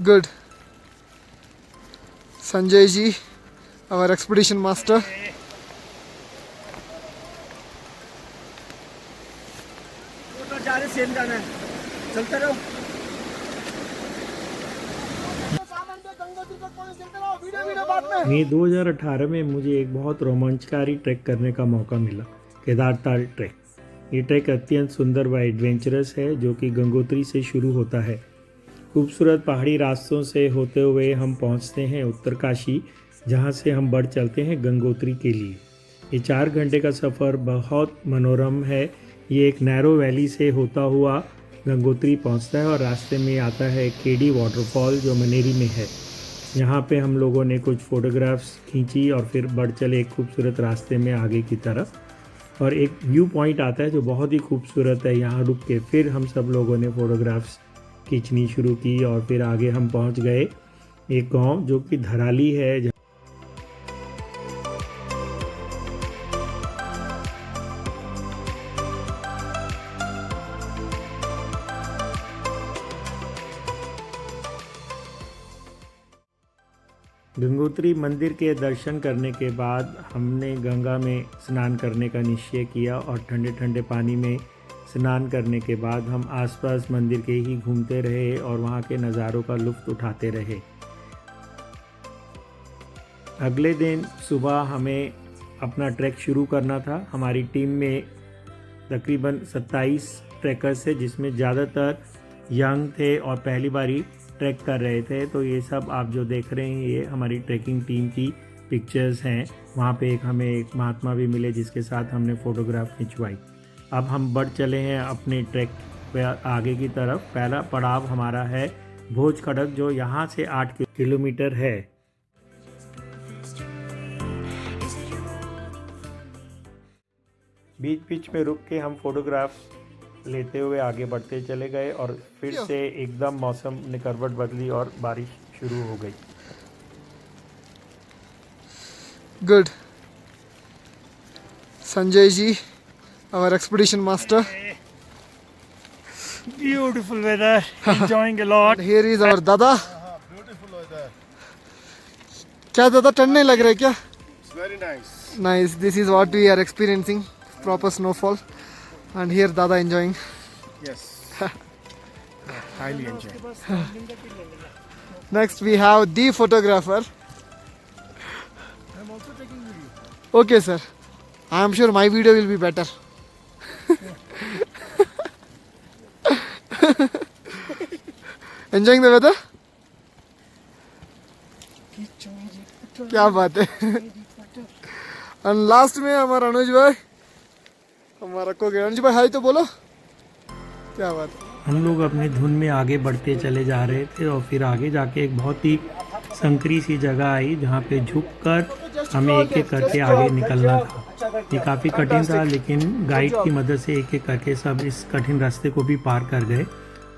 Good. Sanjay ji, our expedition master. Same जाना है, चलते रहो। मई 2018 में मुझे एक बहुत रोमांचकारी ट्रैक करने का मौका मिला, केदारताल ट्रैक। ये ट्रैक अत्यंत सुंदर व एडवेंचरस है, जो कि गंगोत्री से शुरू होता है। खूबसूरत पहाड़ी रास्तों से होते हुए हम पहुंचते हैं उत्तरकाशी, जहां से हम बढ़ चलते हैं गंगोत्री के लिए। ये 4 घंटे का सफ़र बहुत मनोरम है। ये एक नैरो वैली से होता हुआ गंगोत्री पहुंचता है और रास्ते में आता है केडी वाटरफॉल, जो मनेरी में है। यहाँ पे हम लोगों ने कुछ फ़ोटोग्राफ्स खींची और फिर बढ़ चले एक खूबसूरत रास्ते में आगे की तरफ। और एक व्यू पॉइंट आता है जो बहुत ही खूबसूरत है। यहाँ रुक के फिर हम सब लोगों ने फ़ोटोग्राफ्स खींचनी शुरू की और फिर आगे हम पहुँच गए एक गांव जो कि धराली है। गंगोत्री मंदिर के दर्शन करने के बाद हमने गंगा में स्नान करने का निश्चय किया और ठंडे ठंडे पानी में स्नान करने के बाद हम आसपास मंदिर के ही घूमते रहे और वहाँ के नज़ारों का लुत्फ़ उठाते रहे। अगले दिन सुबह हमें अपना ट्रैक शुरू करना था। हमारी टीम में तकरीबन 27 ट्रैकर्स थे, जिसमें ज़्यादातर यंग थे और पहली बारी ट्रैक कर रहे थे। तो ये सब आप जो देख रहे हैं ये हमारी ट्रैकिंग टीम की पिक्चर्स हैं। वहाँ पे हमें एक महात्मा भी मिले जिसके साथ हमने फ़ोटोग्राफ खिंचवाई। अब हम बढ़ चले हैं अपने ट्रैक पे आगे की तरफ। पहला पड़ाव हमारा है भोज खड़क, जो यहाँ से 8 किलोमीटर है। बीच बीच में रुक के हम फोटोग्राफ्स लेते हुए आगे बढ़ते चले गए और फिर से एकदम मौसम ने करवट बदली और बारिश शुरू हो गई। Good. Sanjay ji, our expedition master. Beautiful weather, enjoying a lot. And here is our Dada. Beautiful weather. क्या दादा ठंड नहीं लग रहा है क्या? It's very nice. Nice. This is what we are experiencing. Proper snowfall. And here Dada enjoying. Yes. Highly enjoying. Next we have the photographer. I'm also taking video. Okay sir. I am sure my video will be better. Enjoying the weather? क्या बात है। And last में हमारा अनुज भाई, हमारा को अनुज भाई हाय तो बोलो। क्या बात है। हम लोग अपने धुन में आगे बढ़ते चले जा रहे थे और फिर आगे जाके एक बहुत ही संकरी सी जगह आई जहाँ पे झुककर हमें एक एक करके आगे निकलना था। ये काफ़ी कठिन था, लेकिन गाइड की मदद से एक एक करके सब इस कठिन रास्ते को भी पार कर गए।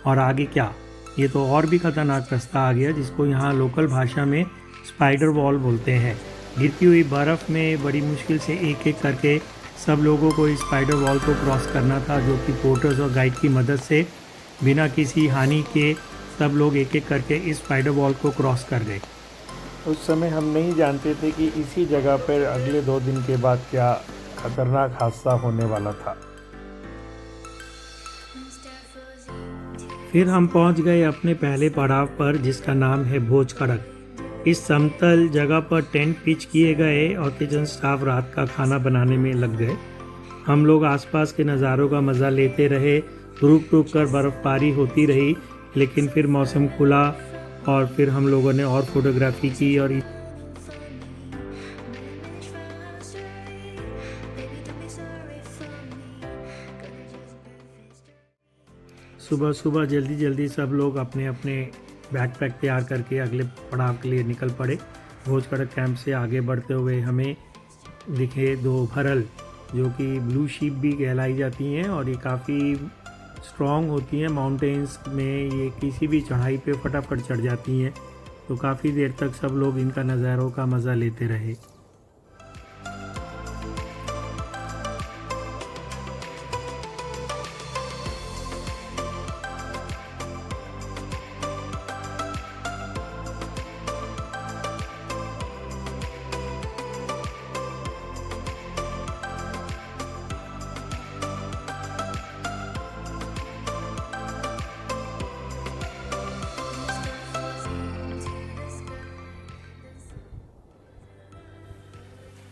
और आगे क्या, ये तो और भी खतरनाक रास्ता आ गया, जिसको यहाँ लोकल भाषा में स्पाइडर वॉल बोलते हैं। गिरती हुई बर्फ़ में बड़ी मुश्किल से एक एक करके सब लोगों को इस स्पाइडर वॉल को क्रॉस करना था, जो कि पोर्टर्स और गाइड की मदद से बिना किसी हानि के सब लोग एक एक करके इस स्पाइडर वॉल को क्रॉस कर गए। उस समय हम नहीं जानते थे कि इसी जगह पर अगले 2 दिन के बाद क्या खतरनाक हादसा होने वाला था। फिर हम पहुंच गए अपने पहले पड़ाव पर, जिसका नाम है भोज खड़क। इस समतल जगह पर टेंट पिच किए गए और किचन स्टाफ रात का खाना बनाने में लग गए। हम लोग आसपास के नज़ारों का मज़ा लेते रहे। रुक रुक कर बर्फ़बारी होती रही, लेकिन फिर मौसम खुला और फिर हम लोगों ने और फोटोग्राफी की। और सुबह सुबह जल्दी जल्दी सब लोग अपने अपने बैकपैक तैयार करके अगले पड़ाव के लिए निकल पड़े। भोज खड़क कैंप से आगे बढ़ते हुए हमें दिखे 2 भरल, जो कि ब्लू शीप भी कहलाई जाती हैं और ये काफ़ी स्ट्रॉन्ग होती हैं। माउंटेन्स में ये किसी भी चढ़ाई पे फटाफट चढ़ जाती हैं। तो काफ़ी देर तक सब लोग इनका नज़ारों का मज़ा लेते रहे।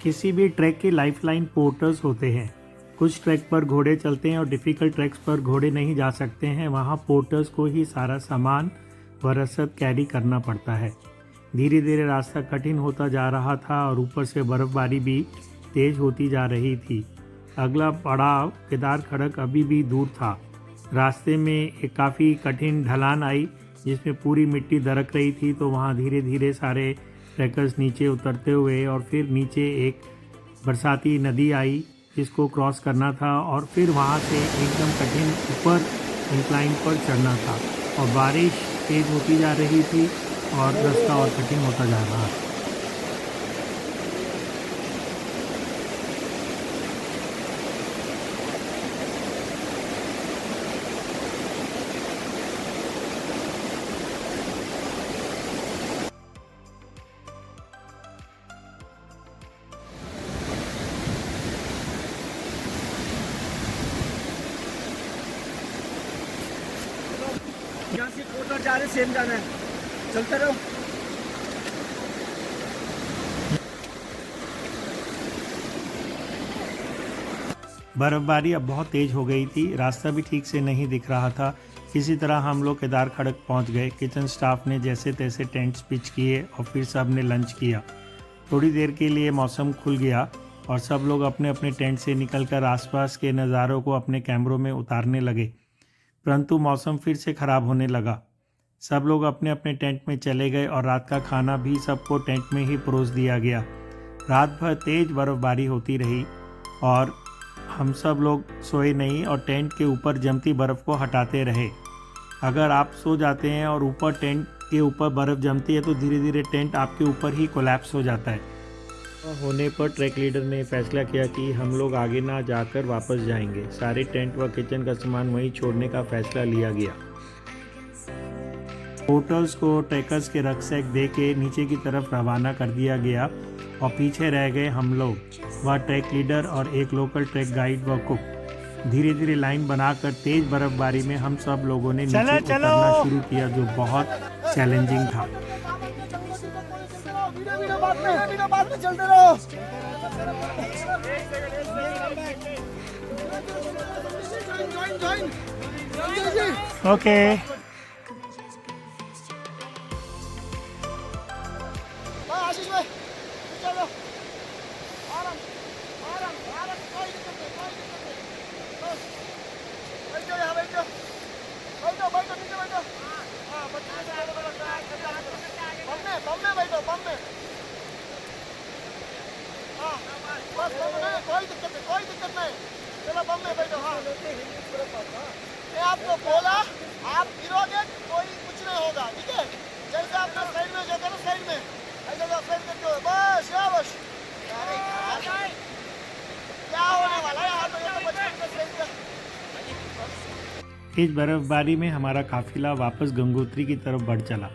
किसी भी ट्रैक के लाइफलाइन पोर्टर्स होते हैं। कुछ ट्रैक पर घोड़े चलते हैं और डिफ़िकल्ट ट्रैक्स पर घोड़े नहीं जा सकते हैं, वहाँ पोर्टर्स को ही सारा सामान व रसद कैरी करना पड़ता है। धीरे धीरे रास्ता कठिन होता जा रहा था और ऊपर से बर्फ़बारी भी तेज़ होती जा रही थी। अगला पड़ाव केदार खड़क अभी भी दूर था। रास्ते में एक काफ़ी कठिन ढलान आई जिसमें पूरी मिट्टी दरक रही थी, तो वहाँ धीरे धीरे सारे ट्रैकर्स नीचे उतरते हुए और फिर नीचे एक बरसाती नदी आई जिसको क्रॉस करना था और फिर वहाँ से एकदम कठिन ऊपर इंक्लाइन पर चढ़ना था और बारिश तेज़ होती जा रही थी और रास्ता और कठिन होता जा रहा था। यहाँ से कोटर जा रहे सेम जाना है, चलते रहो। बर्फबारी अब बहुत तेज़ हो गई थी, रास्ता भी ठीक से नहीं दिख रहा था। किसी तरह हम लोग केदार खड़क पहुंच गए। किचन स्टाफ ने जैसे तैसे टेंट्स पिच किए और फिर सब ने लंच किया। थोड़ी देर के लिए मौसम खुल गया और सब लोग अपने अपने टेंट से निकलकर आसपास के नज़ारों को अपने कैमरों में उतारने लगे, परंतु मौसम फिर से ख़राब होने लगा। सब लोग अपने अपने टेंट में चले गए और रात का खाना भी सबको टेंट में ही परोस दिया गया। रात भर तेज़ बर्फबारी होती रही और हम सब लोग सोए नहीं और टेंट के ऊपर जमती बर्फ़ को हटाते रहे। अगर आप सो जाते हैं और ऊपर टेंट के ऊपर बर्फ़ जमती है तो धीरे धीरे टेंट आपके ऊपर ही कोलैप्स हो जाता है। होने पर ट्रैक लीडर ने फैसला किया कि हम लोग आगे ना जाकर वापस जाएंगे। सारे टेंट व किचन का सामान वहीं छोड़ने का फैसला लिया गया। पोर्टर्स को ट्रैकर्स के रक्सैक दे के नीचे की तरफ रवाना कर दिया गया और पीछे रह गए हम लोग, वह ट्रैक लीडर और एक लोकल ट्रैक गाइड व कुक। धीरे धीरे लाइन बनाकर तेज बर्फबारी में हम सब लोगों ने नीचे उतरना शुरू किया, जो बहुत चैलेंजिंग था। बाद में चलते रहो। ओके आशीष भाई चलो, आराम आराम आराम, कोई दिक्कत नहीं, कोई दिक्कत नहीं। बैठो यहाँ, बैठो बैठो बैठो, नीचे बैठो। हाँ बम में बैठो, बम में। हाँ बस बम में, कोई दिक्कत नहीं, कोई दिक्कत नहीं। चलो बम में बैठो। हाँ मैं आपको बोला, आप गिरोगे कोई कुछ नहीं होगा, ठीक है। जैसे आपने साइड में जाता ना, साइड में ऐसा साइड करते हो, बस शाबाश। अरे यार क्या होने वाला है यार, तो ये तो बचपन का सही था। इस बर्फबारी में हमारा काफिला वापस गंगोत्री की तरफ बढ़ चला।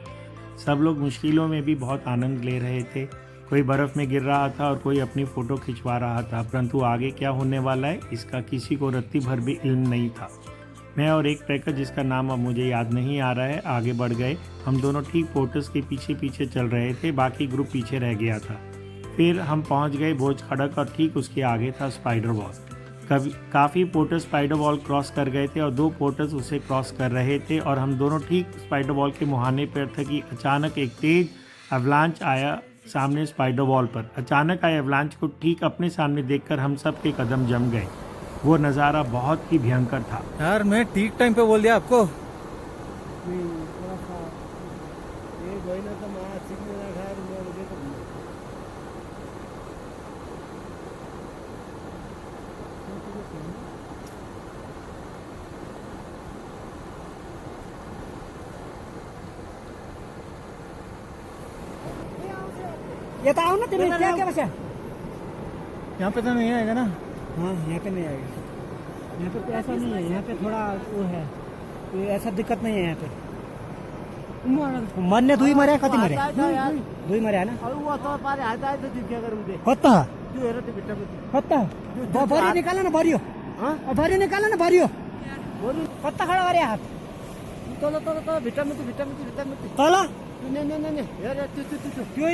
सब लोग मुश्किलों में भी बहुत आनंद ले रहे थे। कोई बर्फ़ में गिर रहा था और कोई अपनी फ़ोटो खिंचवा रहा था, परंतु आगे क्या होने वाला है इसका किसी को रत्ती भर भी इल्म नहीं था। मैं और एक ट्रैकर जिसका नाम अब मुझे याद नहीं आ रहा है आगे बढ़ गए। हम दोनों ठीक पोर्टर्स के पीछे पीछे चल रहे थे, बाकी ग्रुप पीछे रह गया था। फिर हम पहुंच गए भोज खड़क और ठीक उसके आगे था स्पाइडर वॉल। काफ़ी पोर्टर्स स्पाइडर वॉल क्रॉस कर गए थे और 2 पोर्टर्स उसे क्रॉस कर रहे थे और हम दोनों ठीक स्पाइडर वॉल के मुहाने पर थे कि अचानक एक तेज अवलांच आया सामने स्पाइडर वॉल पर। अचानक आए अवलांच को ठीक अपने सामने देखकर हम सब के कदम जम गए। वो नज़ारा बहुत ही भयंकर था। यार मैं ठीक टाइम पे बोल दिया आपको। ये तो आओ ना, तुम्हें क्या क्या बचा? यहाँ पे तो नहीं आएगा ना? हाँ यहाँ पे नहीं आएगा। यहाँ पे ऐसा नहीं है, यहाँ पे थोड़ा वो है, तो ऐसा दिक्कत नहीं है यहाँ पे। मरने दुई मरे कति मरे? दुई मरे है ना? कत्ता कत्ता भरी निकाला ना, भरियो भरी निकाला ना, भरियो कत्ता खड़ा गरे हाथ तल तल तल भित्र में तल नहीं त्यो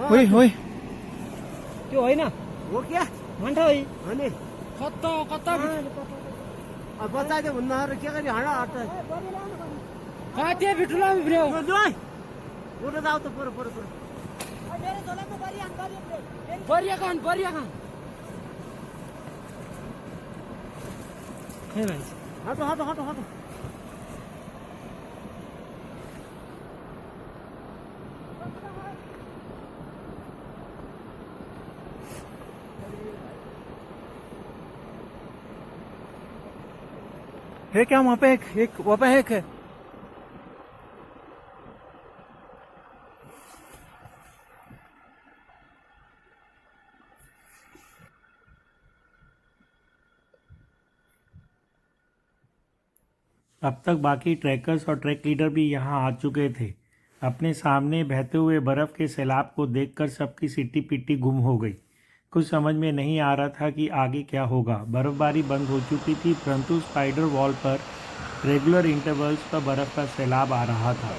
ओइ ओइ त्यो होइन हो क्या मंडा भाई अनि कत्ता कत्ता अब बच्चा दे भन्दा के गरी हाँडा हट्छ काटे बिटुला बिब्रे हो जोइ उठो जाऊ त पुरो पुरो पुरो मेरे झोला में बरिया कान हे भाई हटो हटो हटो हटो है क्या वहाँ पे एक वहाँ पे एक है अब तक बाकी ट्रैकर्स और ट्रैक लीडर भी यहाँ आ चुके थे। अपने सामने बहते हुए बर्फ़ के सैलाब को देखकर सबकी सिट्टी पिट्टी गुम हो गई। कुछ समझ में नहीं आ रहा था कि आगे क्या होगा। बर्फ़बारी बंद हो चुकी थी, परंतु स्पाइडर वॉल पर रेगुलर इंटरवल्स पर बर्फ़ का सैलाब आ रहा था।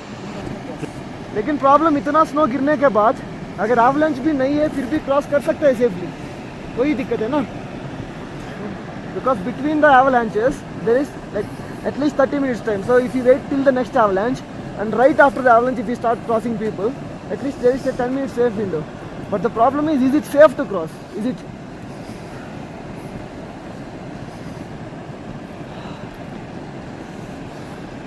लेकिन प्रॉब्लम इतना स्नो गिरने के बाद अगर एवलांच भी नहीं है फिर भी क्रॉस कर सकते हैं सेफली, कोई दिक्कत है ना, because between the avalanches there is like at least 30 minutes time. So if you wait till the next avalanche and right after the avalanche if you start crossing people, at least there is a 10 minute safe window. But the problem is it safe to cross? Is it?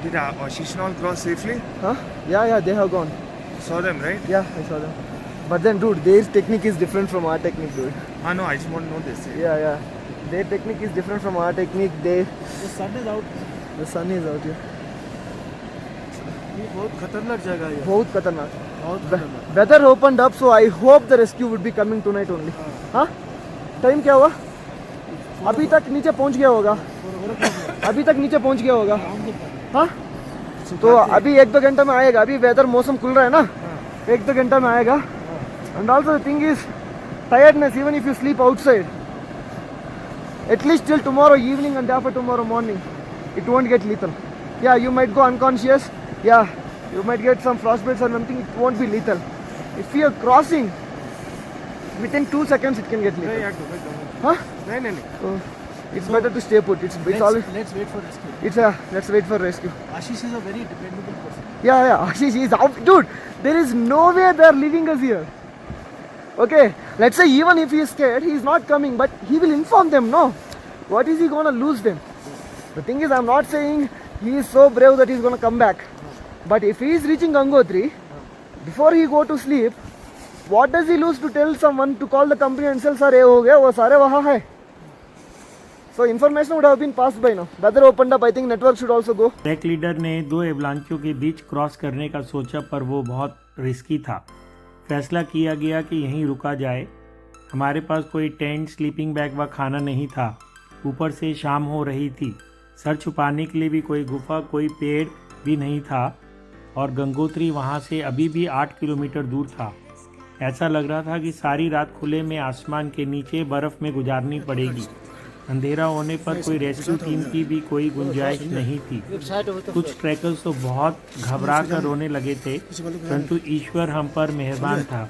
Did Ashish and all cross safely? Huh? Yeah, they have gone. Saw them, right? Yeah, I saw them. But then dude, their technique is different from our technique, dude. No, I just want to know this. Yeah. Their technique is different from our technique. The sun is out here. ये बहुत खतरनाक जगह है। बहुत खतरनाक। Weather opened up, so I hope the rescue would be coming tonight only. हाँ? Time क्या हुआ? अभी तक नीचे पहुंच गया होगा। हाँ? तो अभी 1-2 घंटा में आएगा। अभी वेदर मौसम खुल रहा है ना, 1-2 घंटा में आएगा। And also the thing is tiredness. Even if you sleep outside, at least till tomorrow evening and after tomorrow morning, it won't get lethal. Yeah, you might go unconscious. Yeah, you might get some frostbites or something. It won't be lethal. If you are crossing, within 2 seconds it can get lethal. Huh? No. So, it's better to stay put. It's always. let's wait for rescue. Let's wait for rescue. Ashish is a very dependable person. Yeah. Ashish is out. Dude, there is no way they are leaving us here. Okay, let's say even if he is scared, he is not coming, but he will inform them, no? What is he going to lose them? The thing is, I'm not saying he is so brave that he's going to come back. But if he is reaching Gangotri, before he go to sleep, what does he lose to tell someone to call the company and say, sir, ye ho gaya, wo sare wahan hai. So information would have been passed by now. Weather opened up, I think network should also go. Track leader ने 2 एवलांचों के बीच cross करने का सोचा, पर वो बहुत risky था। फैसला किया गया कि यहीं रुका जाए। हमारे पास कोई टेंट, स्लीपिंग बैग व खाना नहीं था। ऊपर से शाम हो रही थी। सर छुपाने के लिए भी कोई गुफा, कोई पेड़ भी नहीं था और गंगोत्री वहाँ से अभी भी 8 किलोमीटर दूर था। ऐसा लग रहा था कि सारी रात खुले में आसमान के नीचे बर्फ़ में गुजारनी पड़ेगी। अंधेरा होने पर कोई रेस्क्यू टीम की भी कोई गुंजाइश नहीं थी। कुछ ट्रैकर्स तो बहुत घबरा कर रोने लगे थे, परंतु ईश्वर हम पर मेहरबान था।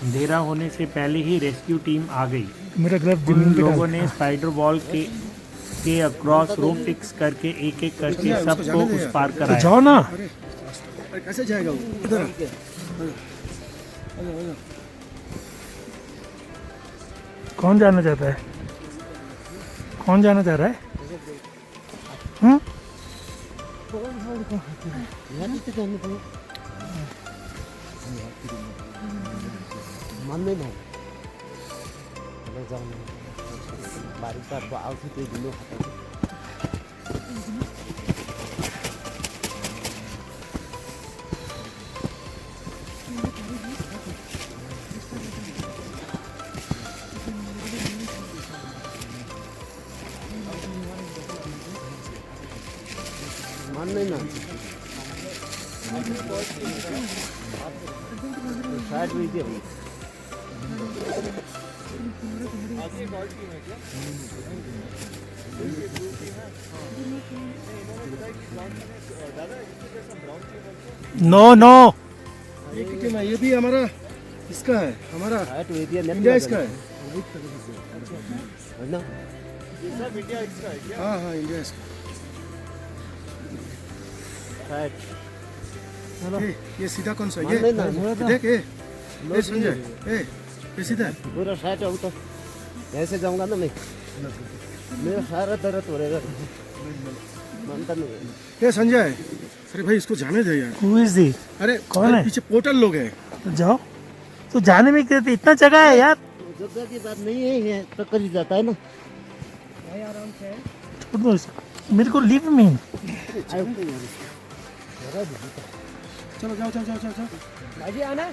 अंधेरा होने से पहले ही रेस्क्यू टीम आ गई। मेरा ग्लव उन लोगों ने स्पाइडर वॉल के अक्रॉस रोप फिक्स करके एक करके सबको उस पार कराया। जाओ ना, कैसे जाएगा वो? इधर कौन जाना चाहता है? कौन जाना चाह रहा है? मान्दैन बारिश त आउँछ त्यही ढिलो खान्छ। मान्दैन साइड में दियो। नो ये टीम है, ये भी हमारा इसका है, हमारा इंडिया इसका है। हाँ हाँ इंडिया इसका ये सीधा कौन सा ये देख ये संजय ये सीधा है पूरा साइड अब तो ऐसे जाऊंगा ना मैं मेरा सारा दर्द हो रहेगा मानता नहीं ये संजय अरे भाई इसको जाने दे यार हु इज दी अरे कौन है? पीछे पोर्टल लोग हैं तो जाओ तो जाने में क्या इतना जगह है यार जगह की बात नहीं है ये तो कर ही जाता है ना छोड़ दो इसको मेरे को लीव में चलो जाओ जाओ जाओ जाओ जाओ भाजी आना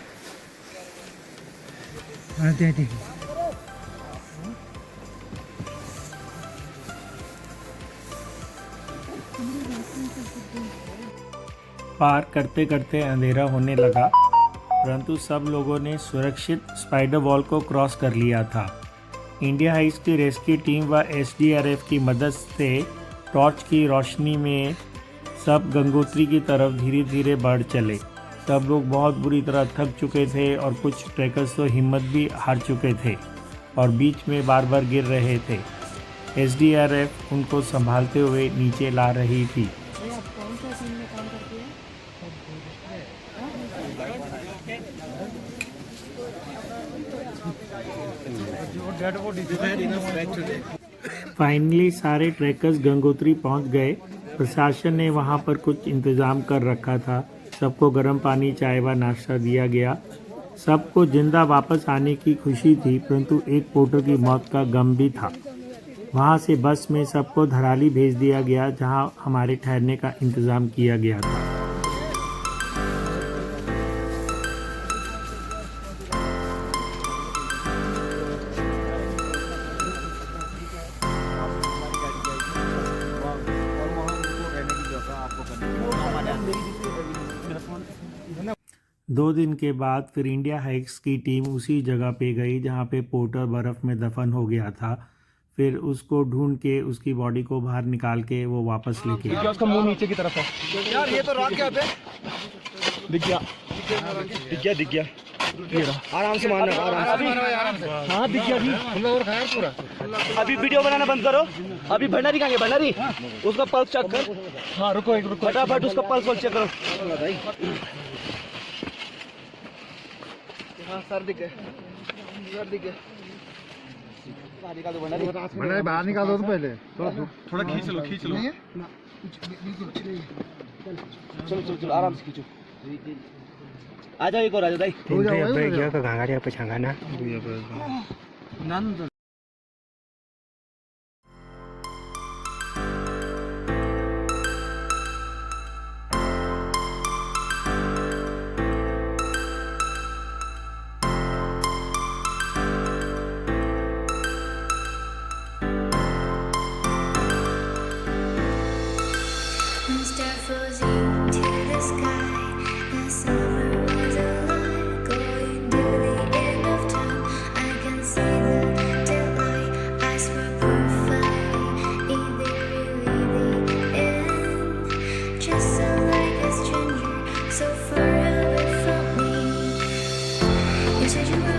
पार करते करते अंधेरा होने लगा, परंतु सब लोगों ने सुरक्षित स्पाइडर वॉल को क्रॉस कर लिया था। इंडिया हाइट्स की रेस्क्यू टीम व एसडीआरएफ की मदद से टॉर्च की रोशनी में सब गंगोत्री की तरफ धीरे धीरे बढ़ चले। सब लोग बहुत बुरी तरह थक चुके थे और कुछ ट्रैकर्स तो हिम्मत भी हार चुके थे और बीच में बार बार गिर रहे थे। एसडीआरएफ उनको संभालते हुए नीचे ला रही थी। फाइनली सारे ट्रैकर्स गंगोत्री पहुंच गए। प्रशासन ने वहां पर कुछ इंतजाम कर रखा था। सबको गर्म पानी, चाय व नाश्ता दिया गया। सबको जिंदा वापस आने की खुशी थी, परंतु एक पोर्टर की मौत का गम भी था। वहां से बस में सबको धराली भेज दिया गया, जहां हमारे ठहरने का इंतजाम किया गया था। दो दिन के बाद फिर इंडिया हाइक्स की टीम उसी जगह पे गई जहाँ पे पोर्टर बर्फ़ में दफन हो गया था। फिर उसको ढूंढ के उसकी बॉडी को बाहर निकाल के वो वापस लेके आए। उसका मुंह नीचे की तरफ है यार ये तो रॉक क्या पे दिख गया दिख गया आराम से मारना आराम से हाँ दिख गया जी और खाया पूरा अभी वीडियो बनाना बंद करो। अभी भंडारी कहाँ गया भंडारी उसका पल्स चेक कर। हाँ रुको एक रुको फटाफट उसका पल्स चेक करो। हाँ सर दिख गए बाहर निकाल दो पहले थोड़ा खींच लो चलो चलो चलो आराम से खींचो। आ जाओ एक और आ जाओ भाई। Star flows into the sky. The summer was alive, going to the end of time. I can see the daylight. Eyes were perfect. Is there really the end? Just so like a stranger, so far away from me. You said you were.